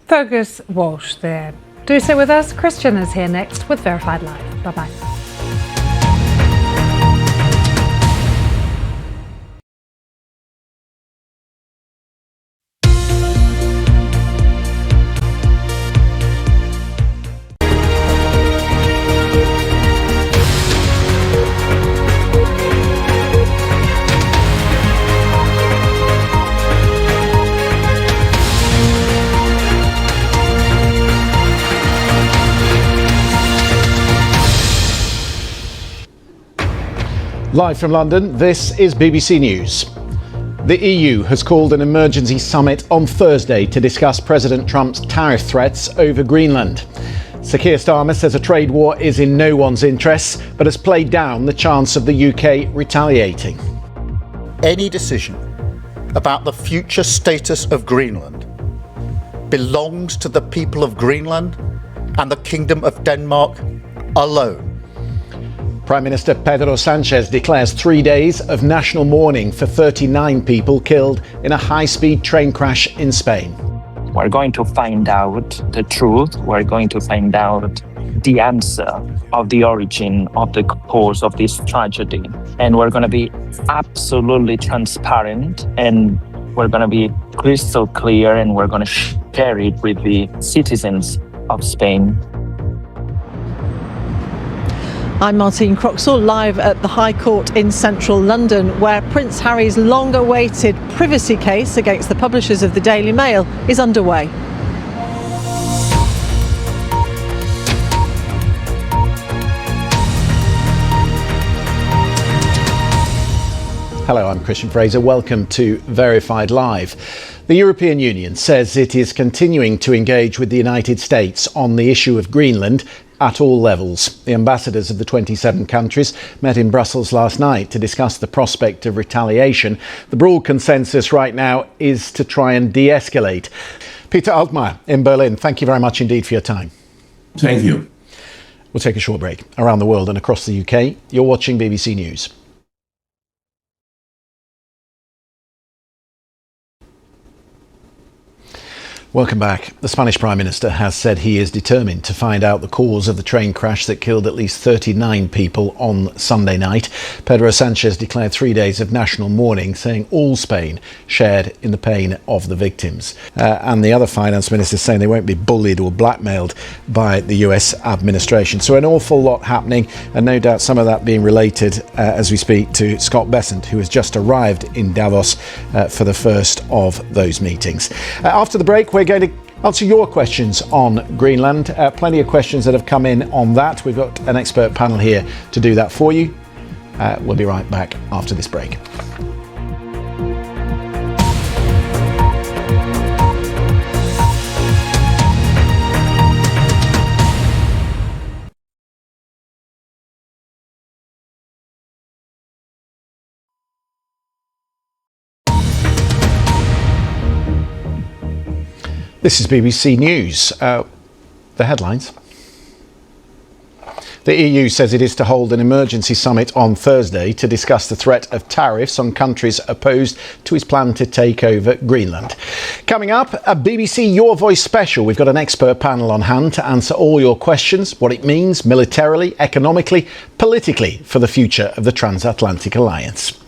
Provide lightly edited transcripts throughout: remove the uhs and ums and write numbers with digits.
Fergus Walsh there. Do stay with us. Christian is here next with Verified Live. Bye-bye. Live from London, this is BBC News. The EU has called an emergency summit on Thursday to discuss President Trump's tariff threats over Greenland. Sir Keir Starmer says a trade war is in no one's interests, but has played down the chance of the UK retaliating. Any decision about the future status of Greenland belongs to the people of Greenland and the Kingdom of Denmark alone. Prime Minister Pedro Sanchez declares 3 days of national mourning for 39 people killed in a high-speed train crash in Spain. We're going to find out the truth. We're going to find out the answer of the origin of the cause of this tragedy. And we're going to be absolutely transparent, and we're going to be crystal clear, and we're going to share it with the citizens of Spain. I'm Martine Croxall, live at the High Court in central London, where Prince Harry's long-awaited privacy case against the publishers of the Daily Mail is underway. Hello, I'm Christian Fraser. Welcome to Verified Live. The European Union says it is continuing to engage with the United States on the issue of Greenland at all levels. The ambassadors of the 27 countries met in Brussels last night to discuss the prospect of retaliation. The broad consensus right now is to try and de-escalate. Peter Altmaier in Berlin, thank you very much indeed for your time. Thank you. We'll take a short break. Around the world and across the UK, you're watching BBC News. Welcome back. The Spanish Prime Minister has said he is determined to find out the cause of the train crash that killed at least 39 people on Sunday night. Pedro Sanchez declared 3 days of national mourning, saying all Spain shared in the pain of the victims. And the other finance minister saying they won't be bullied or blackmailed by the US administration. So an awful lot happening, and no doubt some of that being related, as we speak, to Scott Bessent, who has just arrived in Davos for the first of those meetings. After the break, we're going to answer your questions on Greenland. Plenty of questions that have come in on that. We've got an expert panel here to do that for you. We'll be right back after this break. This is BBC News. The headlines. The EU says it is to hold an emergency summit on Thursday to discuss the threat of tariffs on countries opposed to its plan to take over Greenland. Coming up, a BBC Your Voice special. We've got an expert panel on hand to answer all your questions, what it means militarily, economically, politically for the future of the transatlantic alliance.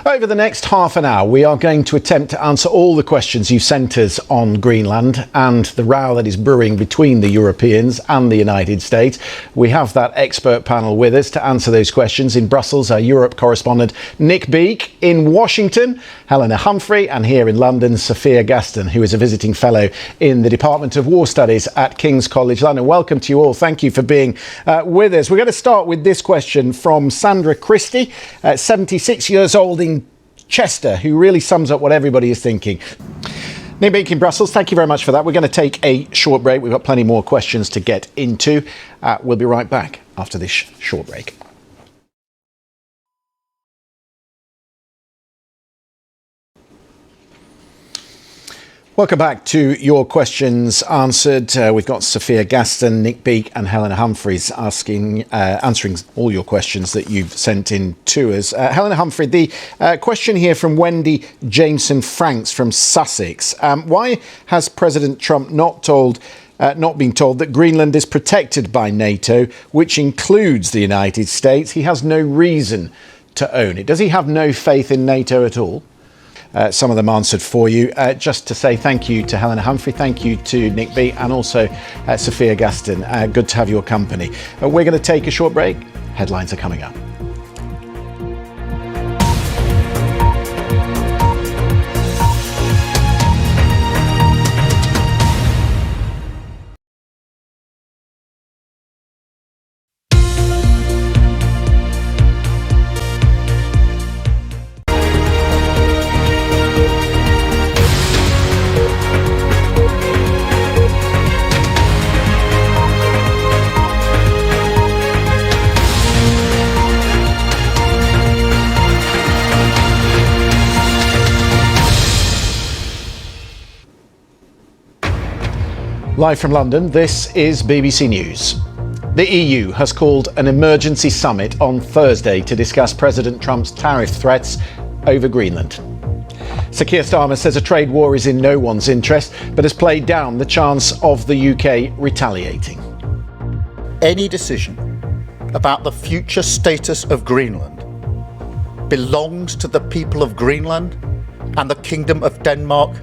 Over the next half an hour, we are going to attempt to answer all the questions you've sent us on Greenland and the row that is brewing between the Europeans and the United States. We have that expert panel with us to answer those questions. In Brussels, our Europe correspondent Nick Beake. In Washington, Helena Humphrey. And here in London, Sophia Gaston, who is a visiting fellow in the Department of War Studies at King's College London. Welcome to you all. Thank you for being with us. We're going to start with this question from Sandra Christie, 76 years old in Chester, who really sums up what everybody is thinking. Nick Beake in Brussels, thank you very much for that. We're going to take a short break. We've got plenty more questions to get into. We'll be right back after this short break. Welcome back to Your Questions Answered. We've got Sophia Gaston, Nick Beake and Helena Humphreys answering all your questions that you've sent in to us. Helena Humphrey, the question here from Wendy Jameson-Franks from Sussex. Why has President Trump not been told that Greenland is protected by NATO, which includes the United States? He has no reason to own it. Does he have no faith in NATO at all? Some of them answered for you. Just to say thank you to Helena Humphrey, thank you to Nick B and also Sophia Gaston. Good to have your company. We're going to take a short break. Headlines are coming up. Live from London, this is BBC News. The EU has called an emergency summit on Thursday to discuss President Trump's tariff threats over Greenland. Sir Keir Starmer says a trade war is in no one's interest, but has played down the chance of the UK retaliating. Any decision about the future status of Greenland belongs to the people of Greenland and the Kingdom of Denmark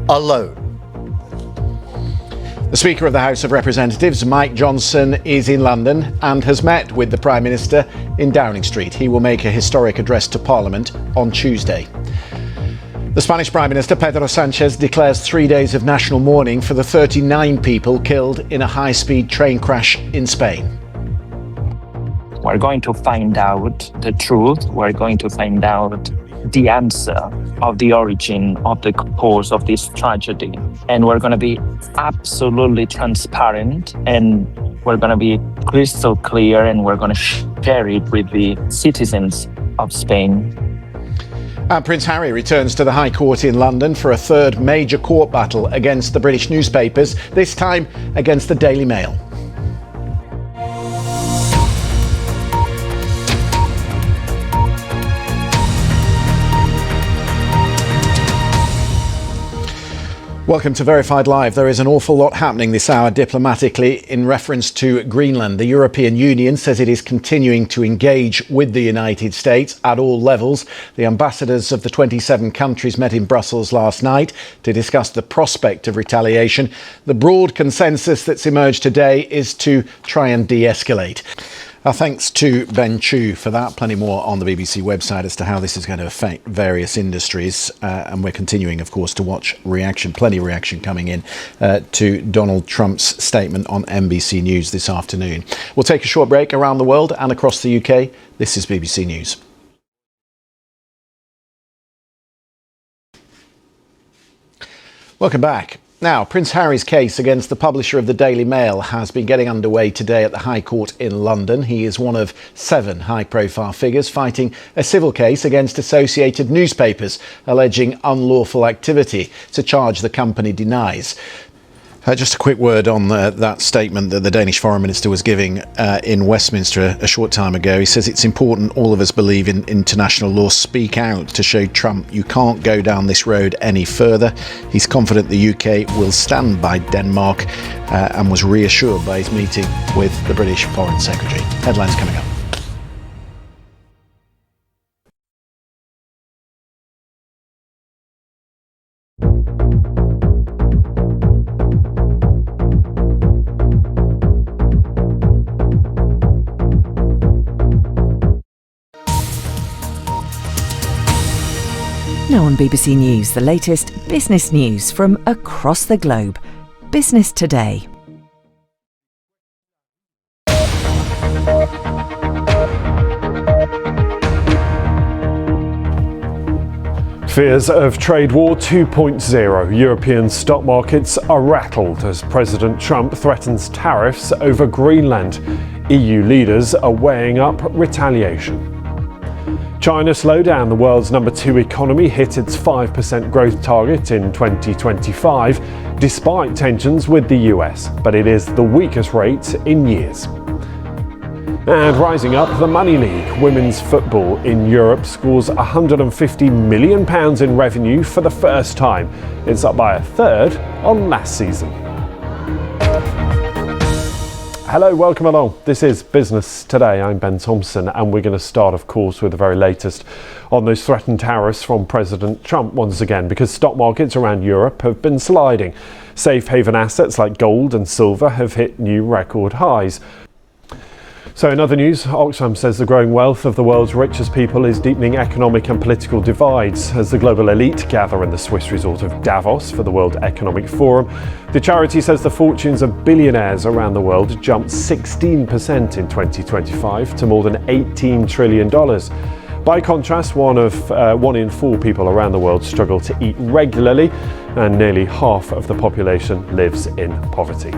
alone. The Speaker of the House of Representatives, Mike Johnson, is in London and has met with the Prime Minister in Downing Street. He will make a historic address to Parliament on Tuesday. The Spanish Prime Minister, Pedro Sánchez, declares 3 days of national mourning for the 39 people killed in a high-speed train crash in Spain. We're going to find out the truth. We're going to find out the answer of the origin of the cause of this tragedy. And we're going to be absolutely transparent, and we're going to be crystal clear, and we're going to share it with the citizens of Spain. And Prince Harry returns to the High Court in London for a third major court battle against the British newspapers, this time against the Daily Mail. Welcome to Verified Live. There is an awful lot happening this hour diplomatically in reference to Greenland. The European Union says it is continuing to engage with the United States at all levels. The ambassadors of the 27 countries met in Brussels last night to discuss the prospect of retaliation. The broad consensus that's emerged today is to try and de-escalate. Our thanks to Ben Chu for that. Plenty more on the BBC website as to how this is going to affect various industries. And we're continuing, of course, to watch reaction, plenty of reaction coming in to Donald Trump's statement on NBC News this afternoon. We'll take a short break around the world and across the UK. This is BBC News. Welcome back. Now, Prince Harry's case against the publisher of the Daily Mail has been getting underway today at the High Court in London. He is one of 7 high-profile figures fighting a civil case against associated newspapers alleging unlawful activity. It's a charge the company denies. Just a quick word on that statement that the Danish Foreign Minister was giving in Westminster a short time ago. He says it's important all of us believe in international law, speak out to show Trump you can't go down this road any further. He's confident the UK will stand by Denmark and was reassured by his meeting with the British Foreign Secretary. Headlines coming up. Now on BBC News, the latest business news from across the globe. Business Today. Fears of trade war 2.0. European stock markets are rattled as President Trump threatens tariffs over Greenland. EU leaders are weighing up retaliation. China slowed down. The world's number 2 economy hit its 5% growth target in 2025, despite tensions with the US, but it is the weakest rate in years. And rising up, the Money League, women's football in Europe, scores £150 million in revenue for the first time. It's up by a third on last season. Hello, welcome along. This is Business Today. I'm Ben Thompson, and we're going to start, of course, with the very latest on those threatened tariffs from President Trump once again, because stock markets around Europe have been sliding. Safe haven assets like gold and silver have hit new record highs. So in other news, Oxfam says the growing wealth of the world's richest people is deepening economic and political divides. As the global elite gather in the Swiss resort of Davos for the World Economic Forum, the charity says the fortunes of billionaires around the world jumped 16% in 2025 to more than $18 trillion. By contrast, one in 4 people around the world struggle to eat regularly, and nearly half of the population lives in poverty.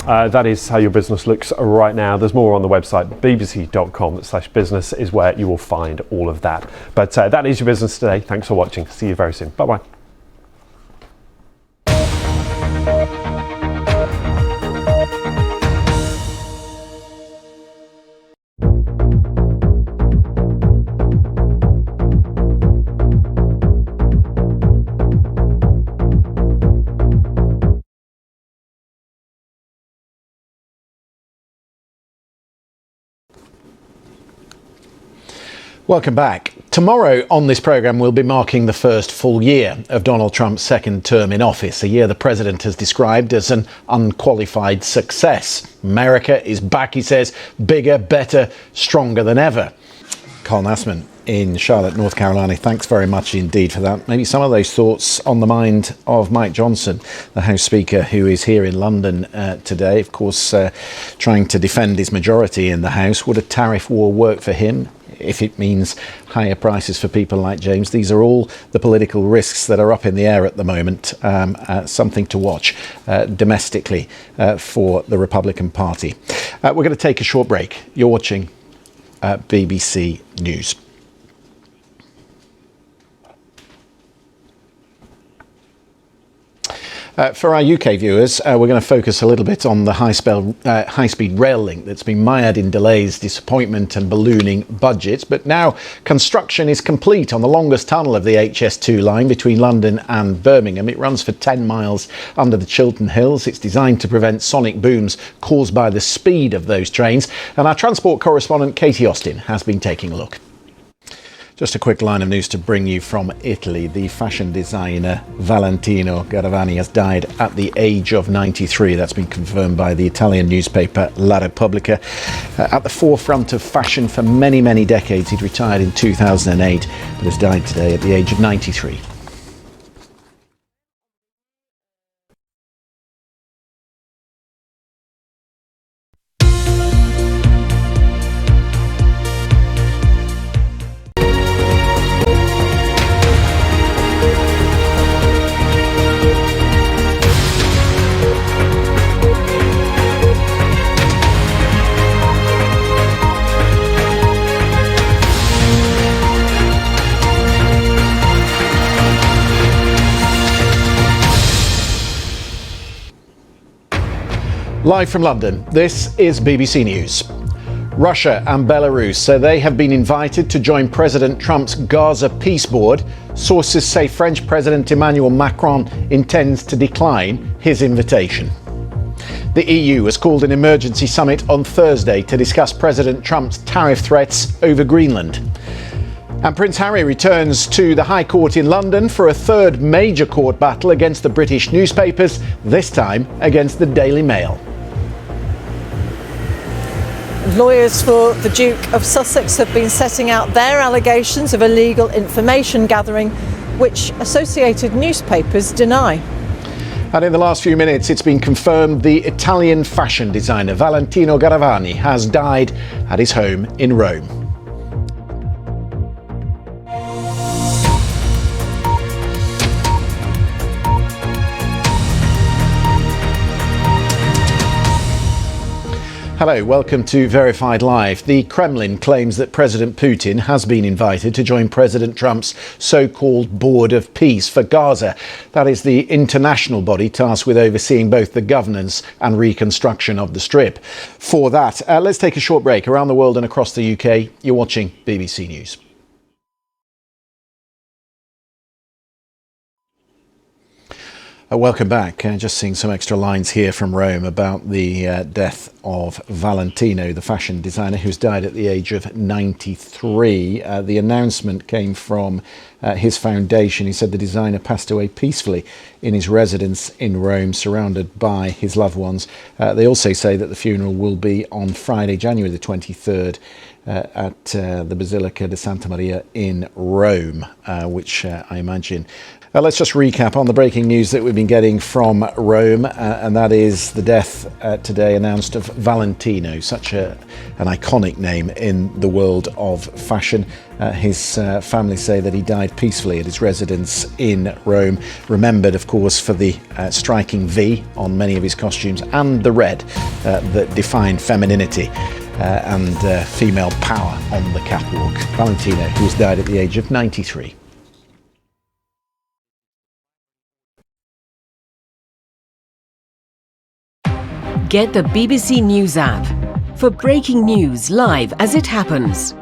That is how your business looks right now. There's more on the website. bbc.com/business is where you will find all of that. But that is your business today. Thanks for watching. See you very soon. Bye-bye. Welcome back. Tomorrow on this programme we'll be marking the first full year of Donald Trump's second term in office, a year the president has described as an unqualified success. America is back, he says, bigger, better, stronger than ever. Carl Nassman in Charlotte, North Carolina, thanks very much indeed for that. Maybe some of those thoughts on the mind of Mike Johnson, the House Speaker, who is here in London today, of course, trying to defend his majority in the House. Would a tariff war work for him if it means higher prices for people like James? These are all the political risks that are up in the air at the moment. Something to watch domestically for the Republican Party. We're going to take a short break. You're watching BBC News. For our UK viewers, we're going to focus a little bit on the high-speed rail link that's been mired in delays, disappointment and ballooning budgets. But now construction is complete on the longest tunnel of the HS2 line between London and Birmingham. It runs for 10 miles under the Chiltern Hills. It's designed to prevent sonic booms caused by the speed of those trains. And our transport correspondent Katie Austin has been taking a look. Just a quick line of news to bring you from Italy. The fashion designer Valentino Garavani has died at the age of 93. That's been confirmed by the Italian newspaper La Repubblica. At the forefront of fashion for many, many decades, he'd retired in 2008, but has died today at the age of 93. Live from London, this is BBC News. Russia and Belarus say they have been invited to join President Trump's Gaza Peace Board. Sources say French President Emmanuel Macron intends to decline his invitation. The EU has called an emergency summit on Thursday to discuss President Trump's tariff threats over Greenland. And Prince Harry returns to the High Court in London for a third major court battle against the British newspapers, this time against the Daily Mail. Lawyers for the Duke of Sussex have been setting out their allegations of illegal information gathering, which associated newspapers deny. And in the last few minutes, it's been confirmed the Italian fashion designer Valentino Garavani has died at his home in Rome. Hello, welcome to Verified Live. The Kremlin claims that President Putin has been invited to join President Trump's so-called Board of Peace for Gaza. That is the international body tasked with overseeing both the governance and reconstruction of the Strip. For that, let's take a short break. Around the world and across the UK, you're watching BBC News. Welcome back. Just seeing some extra lines here from Rome about the death of Valentino, the fashion designer who's died at the age of 93. The announcement came from his foundation. He said the designer passed away peacefully in his residence in Rome, surrounded by his loved ones. They also say that the funeral will be on Friday, January the 23rd, at the Basilica di Santa Maria in Rome, which I imagine... let's just recap on the breaking news that we've been getting from Rome, and that is the death today announced of Valentino, such an iconic name in the world of fashion. His family say that he died peacefully at his residence in Rome, remembered, of course, for the striking V on many of his costumes and the red that defined femininity and female power on the catwalk. Valentino, who's died at the age of 93. Get the BBC News app for breaking news live as it happens.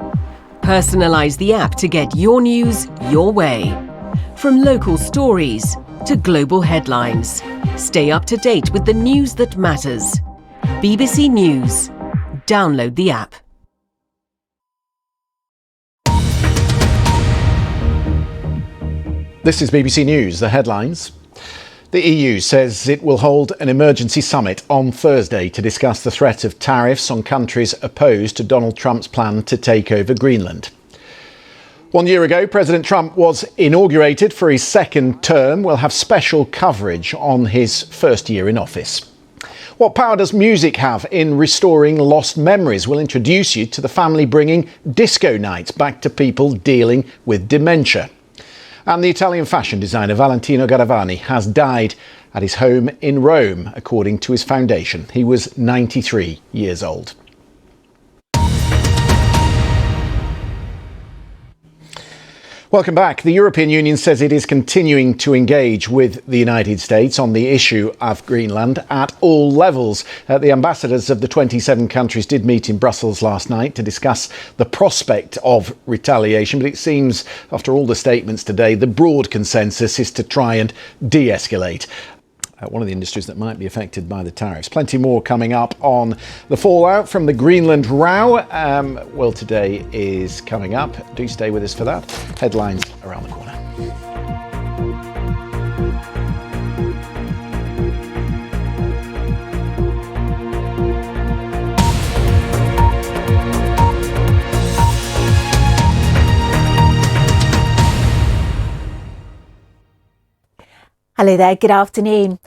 Personalise the app to get your news your way. From local stories to global headlines, stay up to date with the news that matters. BBC News. Download the app. This is BBC News, the headlines. The EU says it will hold an emergency summit on Thursday to discuss the threat of tariffs on countries opposed to Donald Trump's plan to take over Greenland. 1 year ago, President Trump was inaugurated for his second term. We'll have special coverage on his first year in office. What power does music have in restoring lost memories? We'll introduce you to the family bringing disco nights back to people dealing with dementia. And the Italian fashion designer Valentino Garavani has died at his home in Rome, according to his foundation. He was 93 years old. Welcome back. The European Union says it is continuing to engage with the United States on the issue of Greenland at all levels. The ambassadors of the 27 countries did meet in Brussels last night to discuss the prospect of retaliation, but it seems, after all the statements today, the broad consensus is to try and de-escalate. One of the industries that might be affected by the tariffs. Plenty more coming up on the fallout from the Greenland row. Well, today is coming up. Do stay with us for that. Headlines around the corner. Hello there, good afternoon.